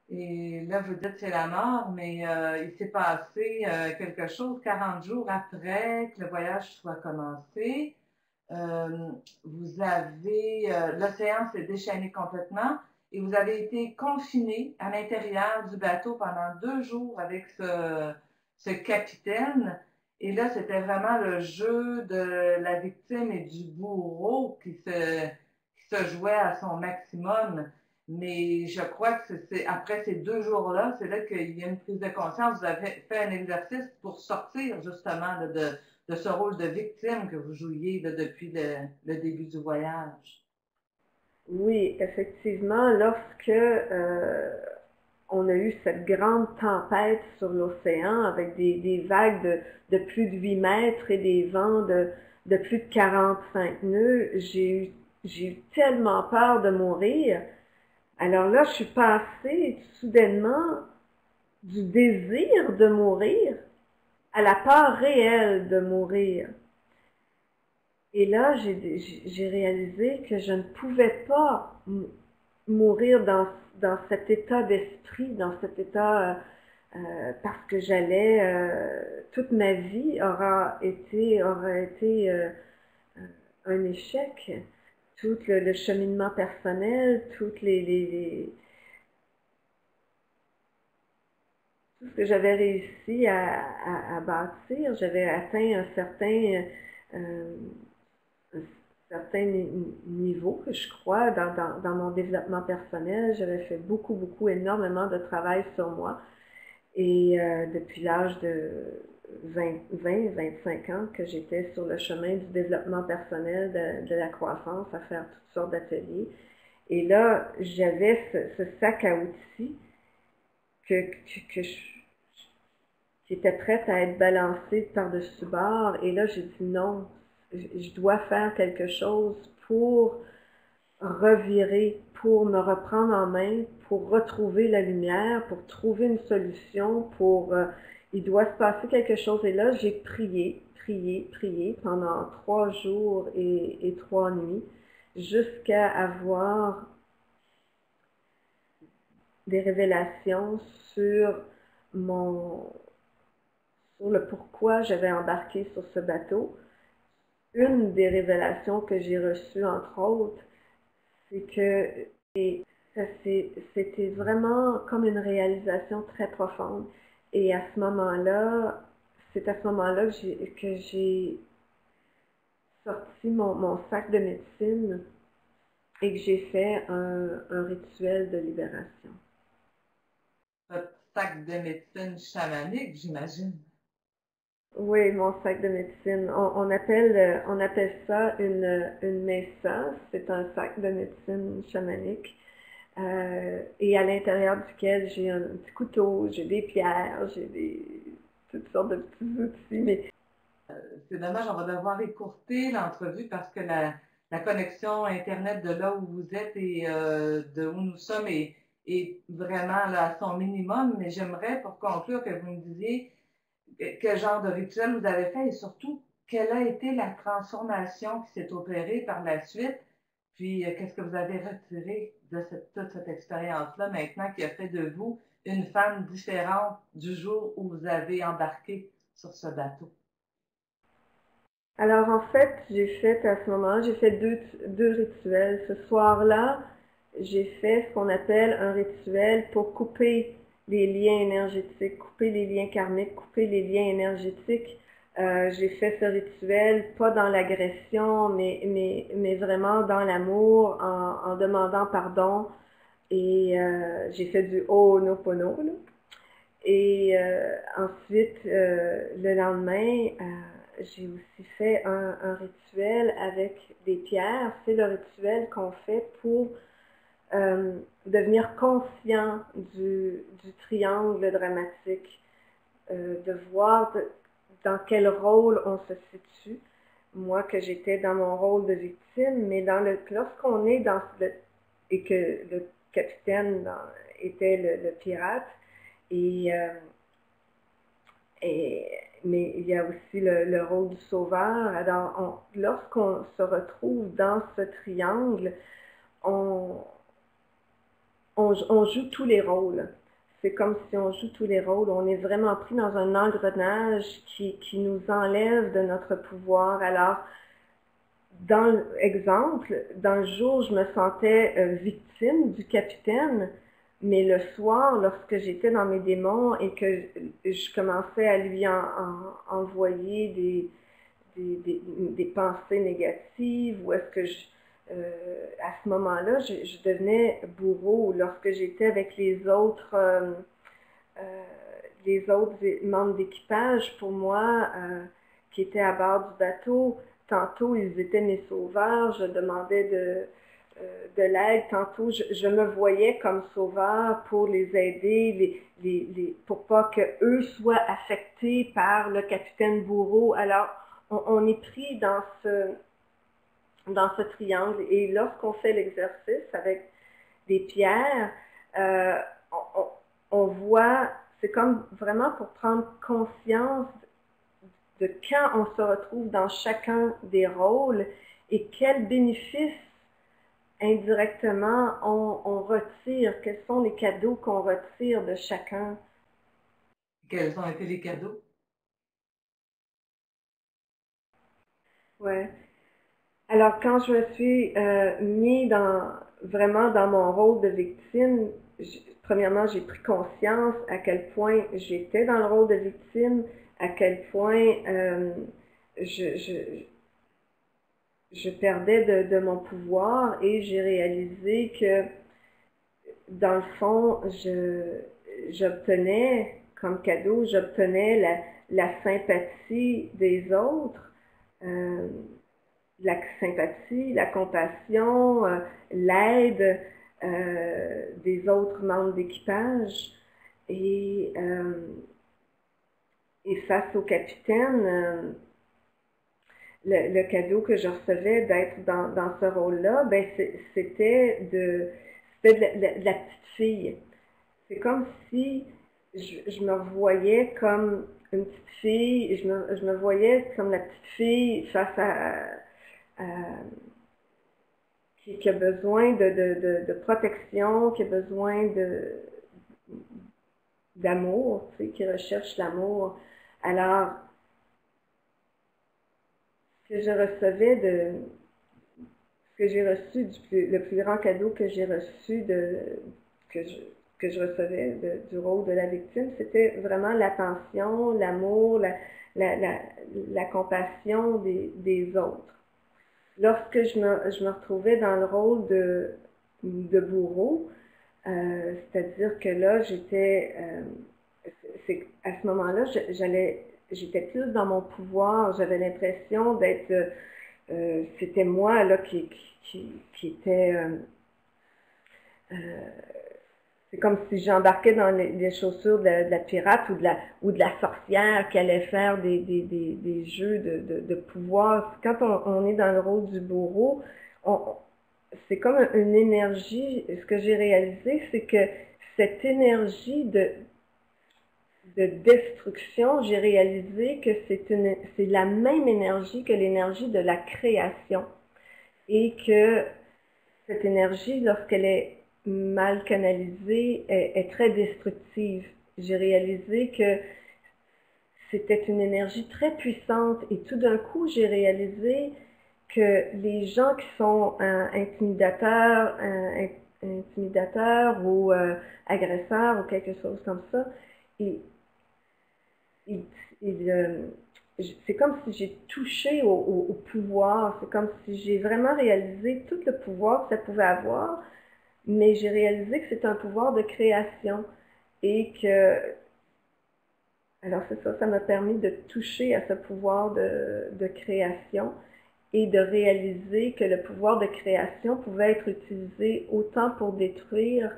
Et là, vous dites c'est la mort, mais il s'est passé quelque chose 40 jours après que le voyage soit commencé. Euh, vous avez, l'océan s'est déchaîné complètement et vous avez été confiné à l'intérieur du bateau pendant 2 jours avec ce capitaine. Et là, c'était vraiment le jeu de la victime et du bourreau qui se jouait à son maximum. Mais je crois que c'est après ces 2 jours-là, c'est là qu'il y a une prise de conscience. Vous avez fait un exercice pour sortir justement de ce rôle de victime que vous jouiez là, depuis le début du voyage. Oui, effectivement, lorsque on a eu cette grande tempête sur l'océan avec des vagues de plus de 8 mètres et des vents de plus de 45 nœuds, j'ai eu tellement peur de mourir. Alors là, je suis passée soudainement du désir de mourir à la peur réelle de mourir. Et là, j'ai réalisé que je ne pouvais pas mourir dans cet état d'esprit, dans cet état, parce que toute ma vie aura été un échec. Tout le cheminement personnel, tout ce que j'avais réussi à bâtir, j'avais atteint euh, un certain niveau, que je crois, dans mon développement personnel. J'avais fait énormément de travail sur moi. Et depuis l'âge de 25 ans que j'étais sur le chemin du développement personnel, de la croissance, à faire toutes sortes d'ateliers. Et là, j'avais ce sac à outils que, que je, qui était prête à être balancée par-dessus bord. Et là, j'ai dit non, je dois faire quelque chose pour revirer, pour me reprendre en main, pour retrouver la lumière, pour trouver une solution, il doit se passer quelque chose. Et là, j'ai prié, prié, prié pendant 3 jours et 3 nuits, jusqu'à avoir des révélations mon, sur le pourquoi j'avais embarqué sur ce bateau. Une des révélations que j'ai reçues, entre autres, c'est que c'était vraiment comme une réalisation très profonde. Et à ce moment-là, c'est à ce moment-là que j'ai sorti mon sac de médecine et que j'ai fait un rituel de libération. Votre sac de médecine chamanique, j'imagine. Oui, mon sac de médecine. On appelle ça une mesa. C'est un sac de médecine chamanique. Et à l'intérieur duquel j'ai un petit couteau, j'ai des pierres, toutes sortes de petits outils. Mais C'est dommage, on va devoir écourter l'entrevue parce que la connexion Internet de là où vous êtes et de où nous sommes est vraiment là, à son minimum. Mais j'aimerais, pour conclure, que vous me disiez quel genre de rituel vous avez fait et surtout quelle a été la transformation qui s'est opérée par la suite. Puis, qu'est-ce que vous avez retiré de toute cette expérience-là maintenant qui a fait de vous une femme différente du jour où vous avez embarqué sur ce bateau? alors en fait, à ce moment-là, j'ai fait deux rituels. Ce soir-là, j'ai fait ce qu'on appelle un rituel pour couper les liens énergétiques, couper les liens karmiques, couper les liens énergétiques. J'ai fait ce rituel pas dans l'agression, mais vraiment dans l'amour, en demandant pardon. Et j'ai fait du Ho'oponopono, là. Et ensuite, le lendemain, j'ai aussi fait un rituel avec des pierres. C'est le rituel qu'on fait pour devenir conscient du triangle dramatique, de voir dans quel rôle on se situe. Moi, que j'étais dans mon rôle de victime, mais lorsqu'on est et que le capitaine était le pirate, et, euh, et, mais il y a aussi le rôle du sauveur. Alors, lorsqu'on se retrouve dans ce triangle, on, on joue tous les rôles. C'est comme si on joue tous les rôles. On est vraiment pris dans un engrenage qui nous enlève de notre pouvoir. Alors, dans l'exemple, dans le jour, je me sentais victime du capitaine, mais le soir, lorsque j'étais dans mes démons et que je commençais à lui envoyer des pensées négatives, ou est-ce que à ce moment-là, je devenais bourreau. Lorsque j'étais avec les autres membres d'équipage, pour moi, qui étaient à bord du bateau, tantôt ils étaient mes sauveurs, je demandais de l'aide, tantôt je me voyais comme sauveur pour les aider, pour pas qu'eux soient affectés par le capitaine bourreau. Alors, on est pris dans ce triangle, et lorsqu'on fait l'exercice avec des pierres, on voit, c'est comme vraiment pour prendre conscience de quand on se retrouve dans chacun des rôles et quels bénéfices indirectement on retire, quels sont les cadeaux qu'on retire de chacun. Quels ont été les cadeaux? Ouais. Alors, quand je me suis mis vraiment dans mon rôle de victime, premièrement, j'ai pris conscience à quel point j'étais dans le rôle de victime, à quel point je perdais de mon pouvoir, et j'ai réalisé que, dans le fond, j'obtenais comme cadeau, j'obtenais la sympathie des autres. La sympathie, la compassion, l'aide des autres membres d'équipage. Et face au capitaine, le cadeau que je recevais d'être dans ce rôle-là, ben c'était de la petite fille. C'est comme si je me voyais comme une petite fille, je me voyais comme la petite fille face qui a besoin de protection, qui a besoin d'amour, tu sais, qui recherche l'amour. Alors, ce que j'ai reçu, le plus grand cadeau que j'ai reçu que je recevais du rôle de la victime, c'était vraiment l'attention, l'amour, la compassion des autres. Lorsque je me retrouvais dans le rôle de bourreau, c'est-à-dire que là, à ce moment-là, j'étais plus dans mon pouvoir, j'avais l'impression d'être, c'était moi là qui était, c'est comme si j'embarquais dans les chaussures de la pirate ou de la sorcière qui allait faire des jeux de pouvoir. Quand on est dans le rôle du bourreau, c'est comme une énergie. Ce que j'ai réalisé, c'est que cette énergie de destruction, j'ai réalisé que c'est la même énergie que l'énergie de la création. Et que cette énergie, lorsqu'elle est mal canalisée, est très destructive. J'ai réalisé que c'était une énergie très puissante, et tout d'un coup, j'ai réalisé que les gens qui sont intimidateurs ou agresseurs ou quelque chose comme ça, c'est comme si j'ai touché au pouvoir, c'est comme si j'ai vraiment réalisé tout le pouvoir que ça pouvait avoir, mais j'ai réalisé que c'est un pouvoir de création, et que, alors c'est ça, ça m'a permis de toucher à ce pouvoir de création, et de réaliser que le pouvoir de création pouvait être utilisé autant pour détruire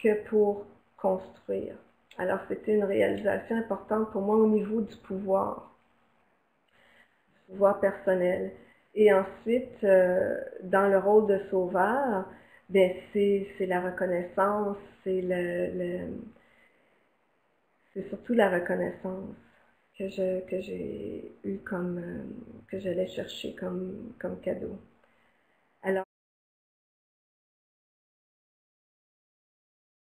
que pour construire. Alors, c'était une réalisation importante pour moi au niveau du pouvoir personnel. Et ensuite, dans le rôle de sauveur, ben c'est la reconnaissance, c'est surtout la reconnaissance que j'ai eu que j'allais chercher comme cadeau.